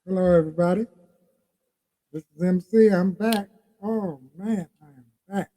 Hello, everybody. This is MC. I'm back. Oh, man, I am back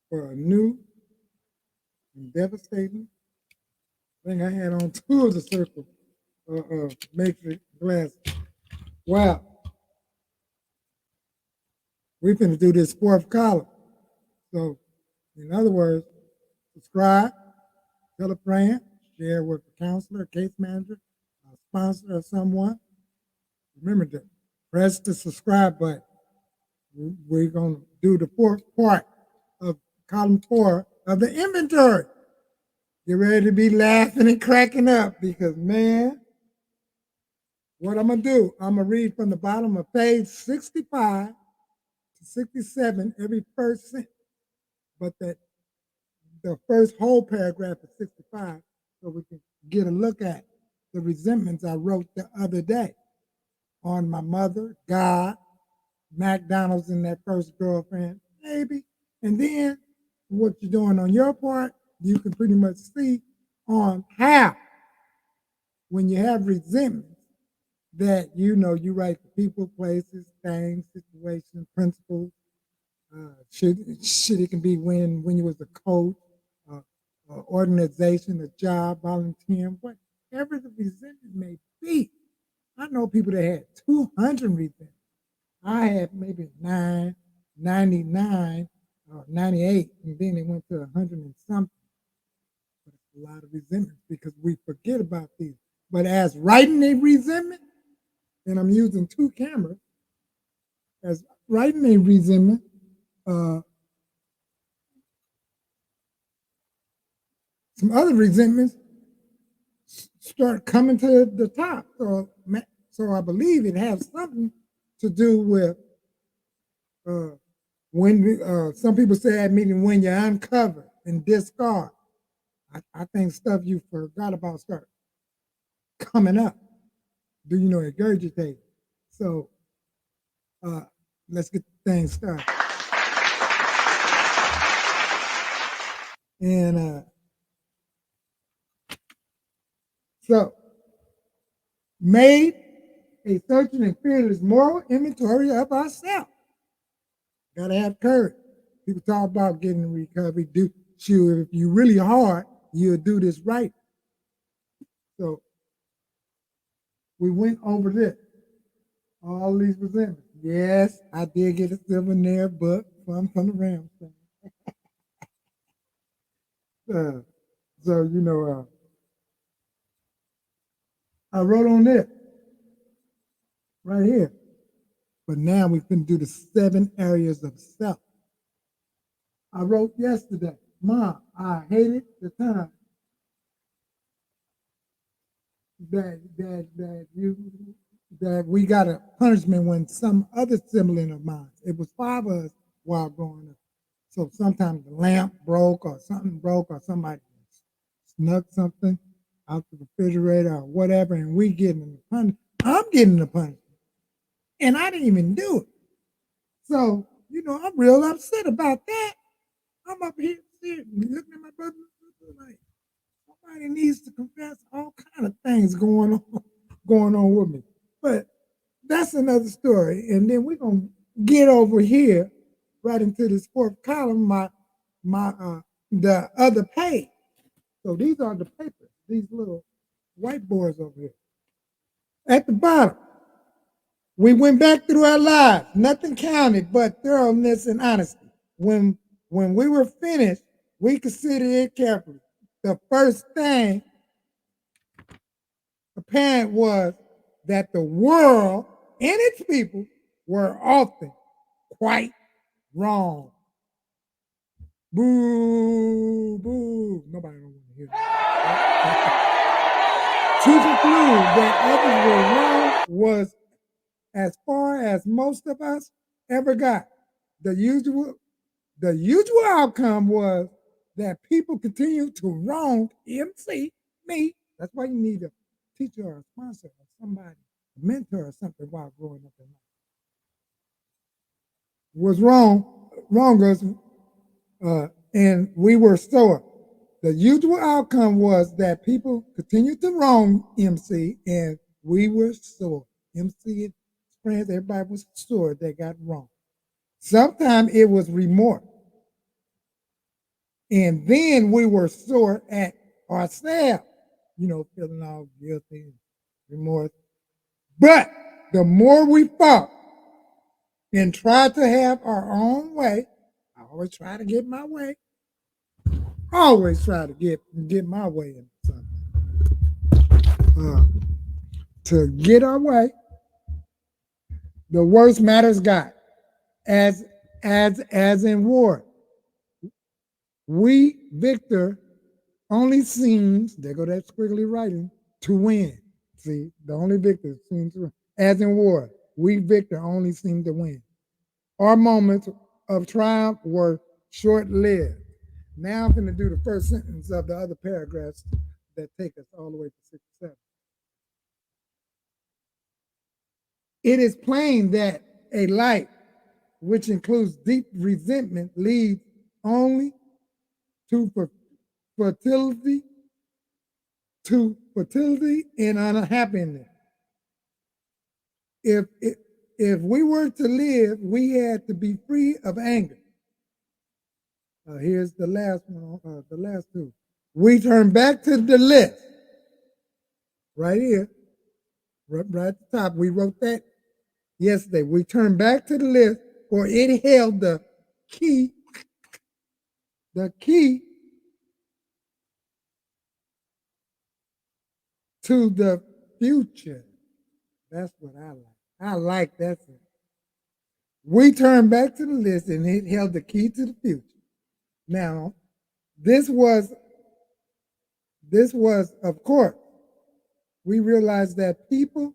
for a new and devastating thing. I had on two of the circle matrix glasses. Wow, we finna do this fourth column. So, in other words, subscribe, tell a friend, share with a counselor, a case manager, a sponsor, or someone. Remember to press the subscribe button. We're going to do the fourth part of column 4 of the inventory. Get ready to be laughing and cracking up because, man, what I'm going to do, I'm going to read from the bottom of page 65 to 67 every first sentence. But the first whole paragraph is 65, so we can get a look at the resentments I wrote the other day on my mother, God, McDonald's and that first girlfriend, maybe. And then what you're doing on your part, you can pretty much see on how, when you have resentments, that you write for people, places, things, situations, principles. Shit, it can be when you was a coach, organization, a job, volunteering, whatever the resentment may be. I know people that had 200 resentments. I had maybe 99, or 98, and then it went to 100 and something. But it's a lot of resentment because we forget about these. But as writing a resentment, and I'm using two cameras, as writing a resentment, some other resentments start coming to the top. So I believe it has something to do with when some people say at meeting when you uncover and discard. I think stuff you forgot about start coming up. Do you know regurgitate? So let's get things started. And so made a searching and fearless moral inventory of ourselves. Gotta have courage. People talk about getting recovery. If you really hard, you'll do this right. So we went over this. All these resentments. Yes, I did get a souvenir book from the Rams. So I wrote on this right here. But now we can do the 7 areas of self. I wrote yesterday, Mom, I hated the time that we got a punishment when some other sibling of mine. It was 5 of us while growing up. So sometimes the lamp broke or something broke or somebody snuck something out the refrigerator or whatever, and we getting the punishment. I'm getting the punishment. And I didn't even do it. So, I'm real upset about that. I'm up here sitting, looking at my brother like somebody needs to confess all kind of things going on with me. But that's another story. And then we're gonna get over here right into this fourth column, the other page. So these are the papers, these little whiteboards over here. At the bottom, we went back through our lives. Nothing counted but thoroughness and honesty. When we were finished, we considered it carefully. The first thing apparent was that the world and its people were often quite wrong. Boo, boo. Nobody don't want to hear that. To conclude that others were wrong was as far as most of us ever got. The usual outcome was that people continue to wrong MC, me. That's why you need a teacher or a sponsor or somebody, a mentor or something while growing up in life. Was wrong us, and we were sore. The usual outcome was that people continued to wrong MC, and we were sore. MC and friends, everybody was sure they got wrong. Sometimes it was remorse. And then we were sore at ourselves, feeling all guilty and remorse. But the more we fought and tried to have our own way, I always try to get my way. Always try to get my way in something. To get our way, the worse matters got. As in war, we victor only seems, there go that squiggly writing, to win. See, the only victor seems to win. As in war, we victor only seem to win. Our moments of triumph were short-lived. Now I'm going to do the first sentence of the other paragraphs that take us all the way to 67. It is plain that a life which includes deep resentment leads only to fertility and unhappiness. If we were to live, we had to be free of anger. Here's the last one, the last two. We turn back to the list. Right here, right at the top. We wrote that yesterday. We turn back to the list, for it held the key to the future. That's what I like. I like that. We turned back to the list and it held the key to the future. Now, this was, of course, we realized that people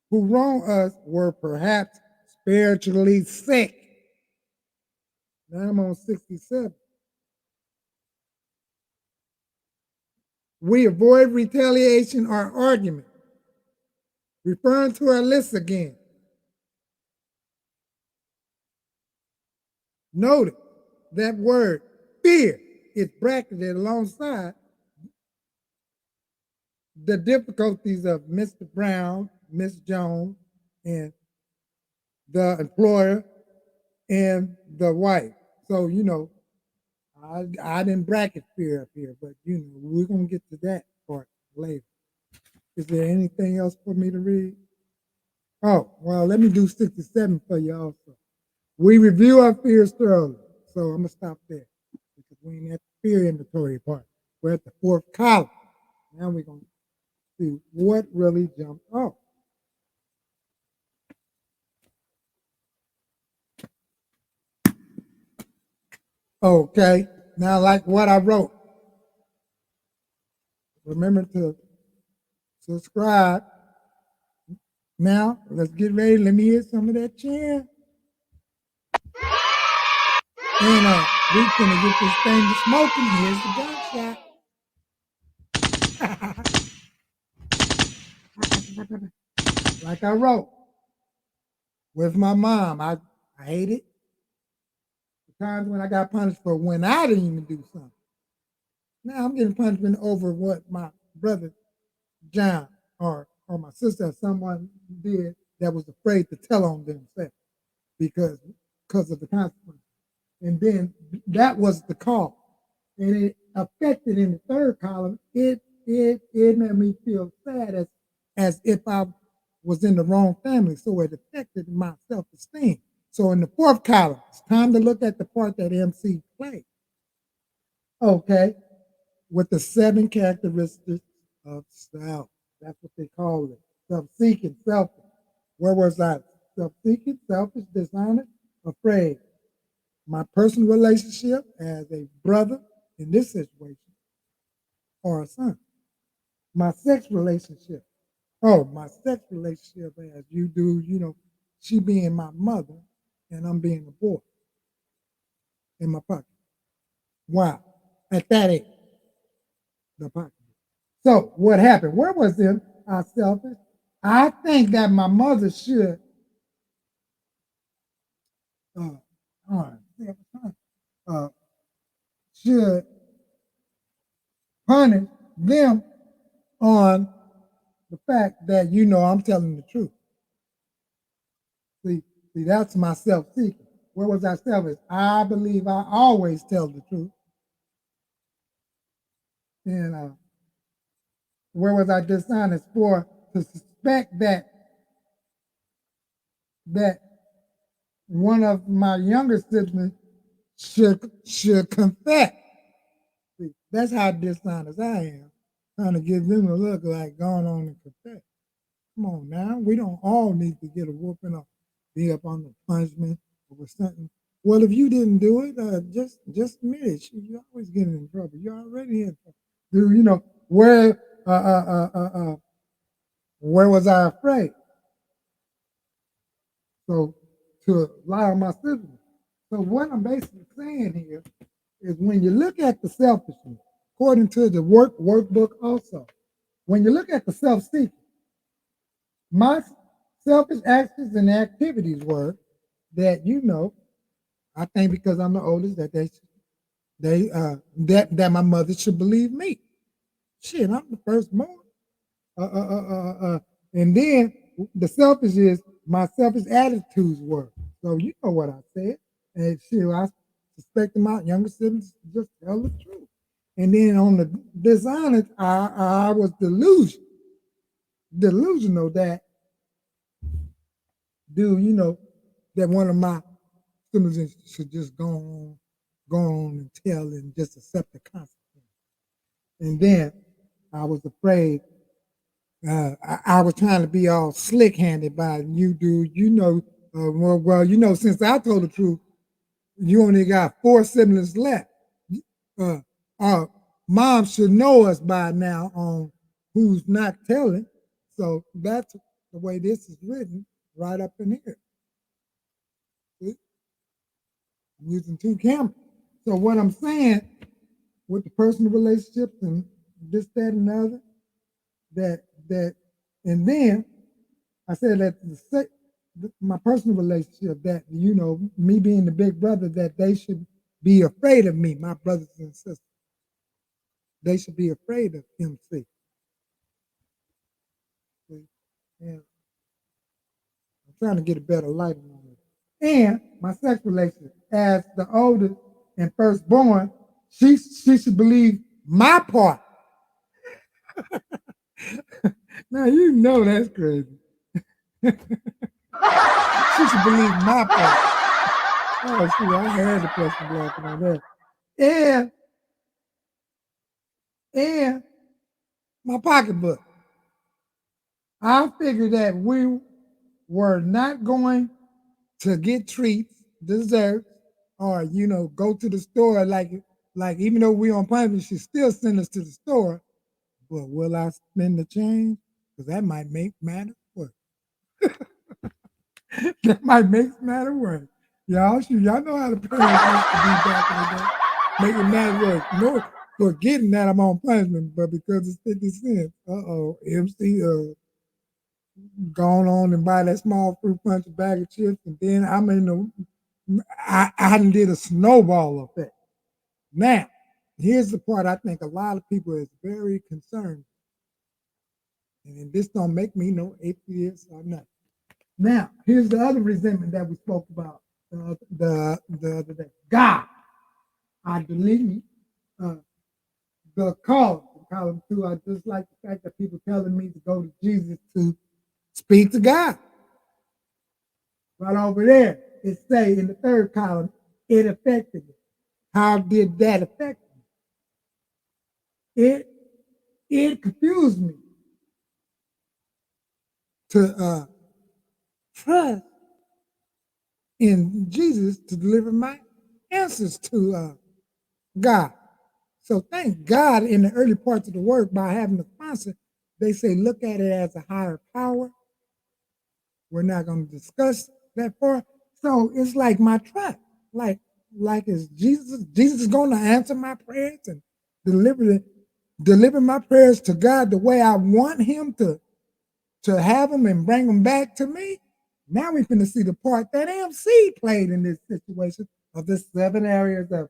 who wronged us were perhaps spiritually sick. Now I'm on 67. We avoid retaliation or argument. Referring to our list again. Notice that word fear is bracketed alongside the difficulties of Mr. Brown, Miss Jones, and the employer and the wife. So, I didn't bracket fear up here, but we're gonna get to that part later. Is there anything else for me to read? Oh, well, let me do 67 for you also. We review our fears thoroughly. So I'm gonna stop there because we ain't at the fear inventory part. We're at the fourth column. Now we're gonna see what really jumped off. Okay, now like what I wrote. Remember to subscribe. Now let's get ready. Let me hear some of that chant. And we're gonna get this thing to smoking. Here's the gunshot. Like I wrote with my mom, I hate it. The times when I got punished for when I didn't even do something. Now I'm getting punishment over what my brother John or my sister or someone did that was afraid to tell on themselves because of the consequences. And then that was the cause. And it affected in the third column, it made me feel sad as if I was in the wrong family. So it affected my self-esteem. So in the fourth column, it's time to look at the part that MC played. Okay. With the 7 characteristics of self. That's what they call it. Self-seeking, selfish. Where was I? Self-seeking, selfish, dishonest, afraid. My personal relationship as a brother in this situation or a son. My sex relationship. Oh, my sex relationship as you do, she being my mother and I'm being a boy in my pocket. Wow. At that age, the pocket. So what happened? Where was it? Selfish. I think that my mother should should punish them on the fact that I'm telling the truth. See, that's my self-seeking. Where was I selfish? I believe I always tell the truth. And where was I dishonest? For to suspect that one of my younger siblings should confess. See, that's how dishonest I am. Trying to give them a look like going on and confess. Come on now. We don't all need to get a whooping or be up on the punishment or something. Well, if you didn't do it, just admit it. You're always getting in trouble. You're already in trouble. You know, where was I afraid? So to lie on my siblings. So what I'm basically saying here is when you look at the selfishness, according to the workbook also, when you look at the self-seeking, my selfish actions and activities were that, you know, I think because I'm the oldest that that my mother should believe me. Shit, I'm the firstborn. And then the selfish is my selfish attitudes were. So you know what I said. And shit, I suspected my younger siblings just tell the truth. And then on the dishonest, I was delusional that, dude, you know, that one of my siblings should just go on and tell and just accept the consequence. And then I was afraid. I was trying to be all slick-handed by you, dude. You know, well, you know, since I told the truth, you only got 4 siblings left. Uh, our mom should know us by now on who's not telling. So that's the way this is written right up in here. See? I'm using 2 cameras. So what I'm saying with the personal relationships and this, that, and the other, that, and then I said that my personal relationship, that, you know, me being the big brother, that they should be afraid of me, my brothers and sisters. They should be afraid of MC. And I'm trying to get a better light on it. And my sex relationship, as the oldest and firstborn, she should believe my part. Now you know that's crazy. She should believe my part. Oh, shoot, I had the person laughing on that. And my pocketbook. I figured that we were not going to get treats, desserts, or, you know, go to the store like even though we on punishment, she still send us to the store. But will I spend the change? Because that might make matters worse. That might make matter worse. Y'all know how the parents used to be back in the day. Making matters worse. No, forgetting that I'm on punishment, but because it's 50 cents. MC gone on and buy that small fruit punch, a bag of chips, and then I'm in the I did a snowball effect. Now, here's the part I think a lot of people is very concerned. And this don't make me no atheist or nothing. Now, here's the other resentment that we spoke about the other day. God, I delete the column 2. I just like the fact that people telling me to go to Jesus to speak to God. Right over there, it say in the 3rd column, it affected me. How did that affect me? It confused me to trust in Jesus to deliver my answers to God. So thank God in the early parts of the work, by having a sponsor, they say look at it as a higher power. We're not going to discuss that part. So it's like my trust. Like is Jesus is going to answer my prayers and deliver my prayers to God the way I want him to have them and bring them back to me. Now we're going to see the part that MC played in this situation of the 7 areas of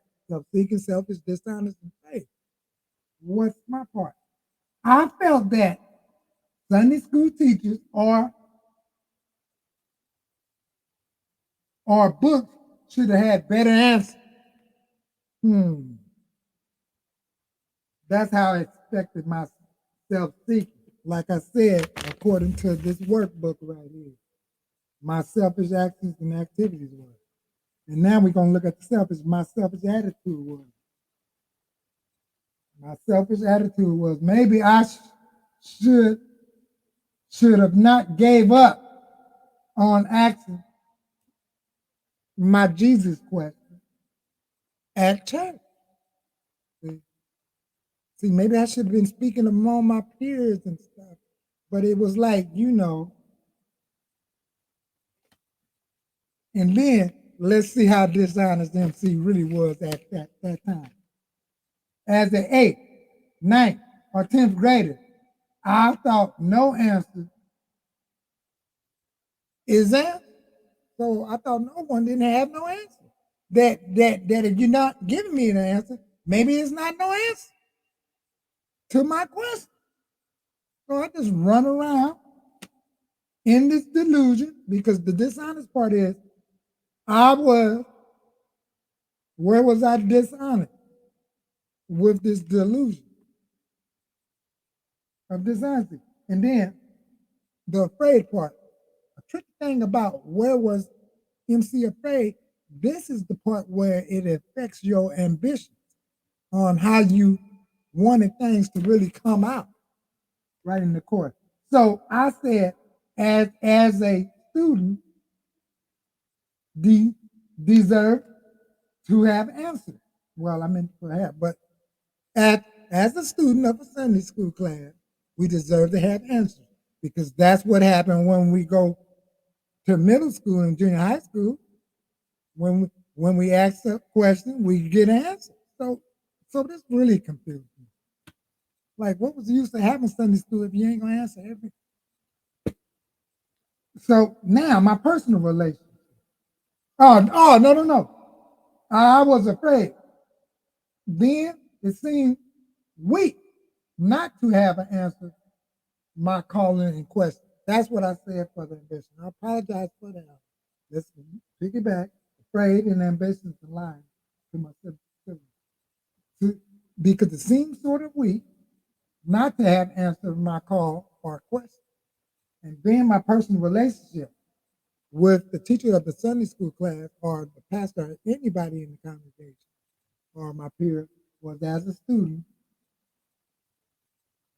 seeking, selfish, dishonest, and faith. What's my part? I felt that Sunday school teachers or or books should have had better answers. That's how I expected my self-seeking. Like I said, according to this workbook right here, my selfish actions and activities were. And now we're gonna look at my selfish attitude was. My selfish attitude was maybe I should have not gave up on asking my Jesus question at church. See, maybe I should have been speaking among my peers and stuff, but it was like, and then let's see how dishonest MC really was at that time. As an 8th, 9th, or 10th grader, I thought no answer is that. So I thought no one didn't have no answer. That if you're not giving me an answer, maybe it's not no answer to my question. So I just run around in this delusion because the dishonest part is where was I dishonest? With this delusion of dishonesty. And then the afraid part. A tricky thing about where was MC afraid, this is the part where it affects your ambitions on how you wanted things to really come out right in the course. So I said, as a student, deserve to have answers. Well, I meant perhaps, but as a student of a Sunday school class, we deserve to have answers because that's what happened when we go to middle school and junior high school. When we ask a question, we get an answer. So this really confused me. Like, what was the use of having Sunday school if you ain't gonna answer everything? So now my personal relationship. Oh, no. I was afraid. Then it seemed weak not to have an answer my calling in question. That's what I said for the ambition. I apologize for that. Let's piggyback. Afraid and ambition to lie to myself. Because it seems sort of weak not to have answered my call or question. And then my personal relationship with the teacher of the Sunday school class or the pastor or anybody in the congregation or my peer was as a student,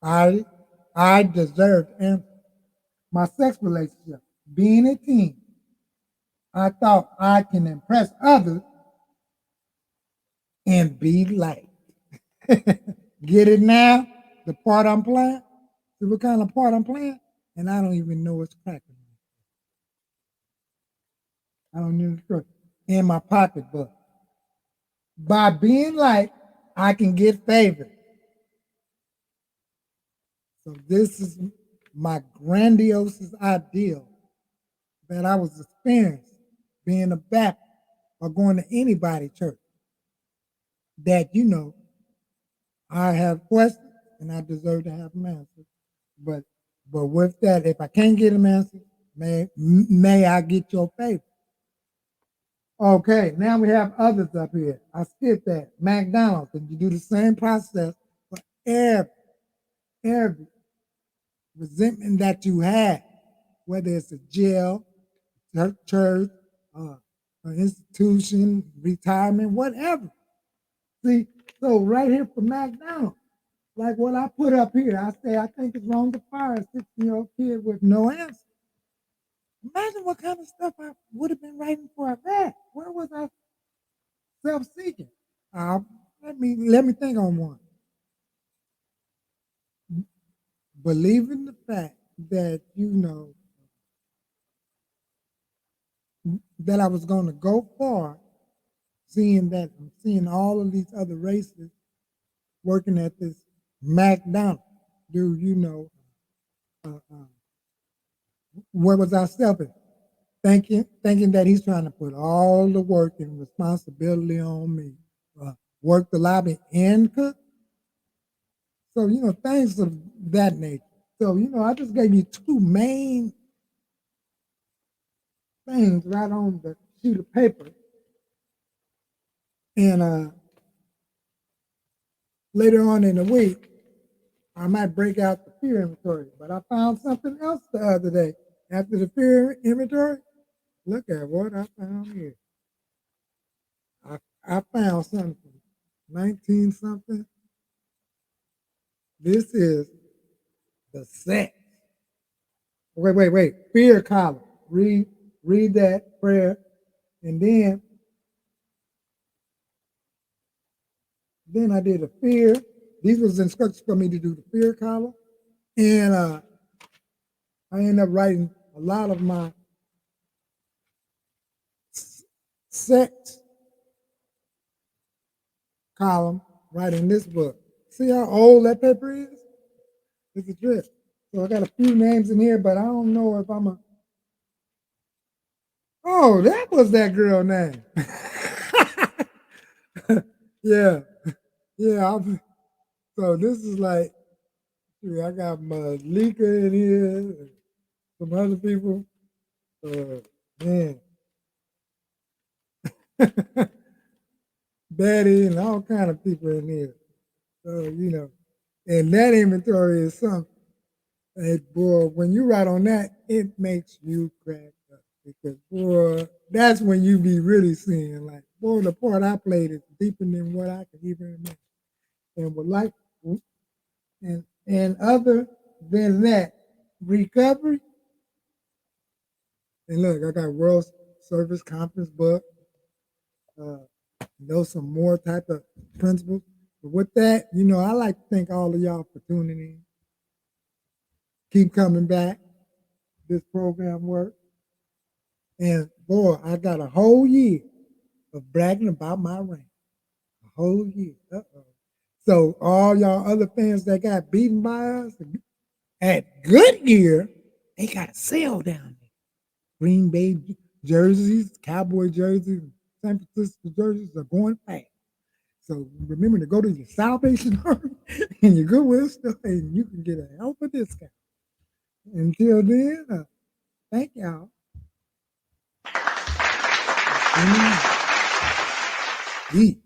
I deserved answers. My sex relationship, being a teen, I thought I can impress others and be liked. Get it now? The part I'm playing? See what kind of part I'm playing? And I don't even know it's cracking. I don't need it in my pocketbook. By being liked, I can get favored. So this is my grandiose ideal that I was experiencing being a Baptist or going to anybody church. That I have questions and I deserve to have them answered. But with that, if I can't get them answered, may I get your favor? Okay, now we have others up here. I skipped that. McDonald's, and you do the same process for every resentment that you have, whether it's a jail, church, an institution, retirement, whatever. See, so right here for McDonald's, like what I put up here, I say I think it's wrong to fire a 16-year-old kid with no answer. Imagine what kind of stuff I would have been writing for that. Where was I self-seeking? Let me think on one. Believing the fact that that I was going to go far, seeing all of these other races working at this McDonald's. Dude, where was I selfish? Thinking that he's trying to put all the work and responsibility on me. Work the lobby and cook. So, things of that nature. So, I just gave you two main things right on the sheet of paper, and later on in the week, I might break out the fear inventory. But I found something else the other day. After the fear inventory, look at what I found here. I found something from 19 something. This is the sex. Wait. Fear column. Read that prayer. And then I did a fear. These was instructions for me to do the fear column. And I ended up writing a lot of my sex column right in this book. See how old that paper is? It's a trip. So I got a few names in here, but I don't know if I'm a. Oh, that was that girl name. yeah. So this is like, I got Malika in here, some other people. Man. Betty and all kind of people in here. So, and that inventory is something. Hey, boy, when you write on that, it makes you crack up. Because, boy, that's when you be really seeing, like, boy, the part I played is deeper than what I could even imagine. And would like, and other than that, recovery. And look, I got World Service Conference book. Some more type of principles. But with that, I like to thank all of y'all for tuning in. Keep coming back. This program works. And boy, I got a whole year of bragging about my rank. A whole year. So all y'all other fans that got beaten by us at Goodyear, they got a sale down there. Green Bay jerseys, Cowboy jerseys, San Francisco jerseys are going fast. So remember to go to your Salvation Army and your Goodwill store, and you can get a hell of a discount. Until then, thank y'all. Eat.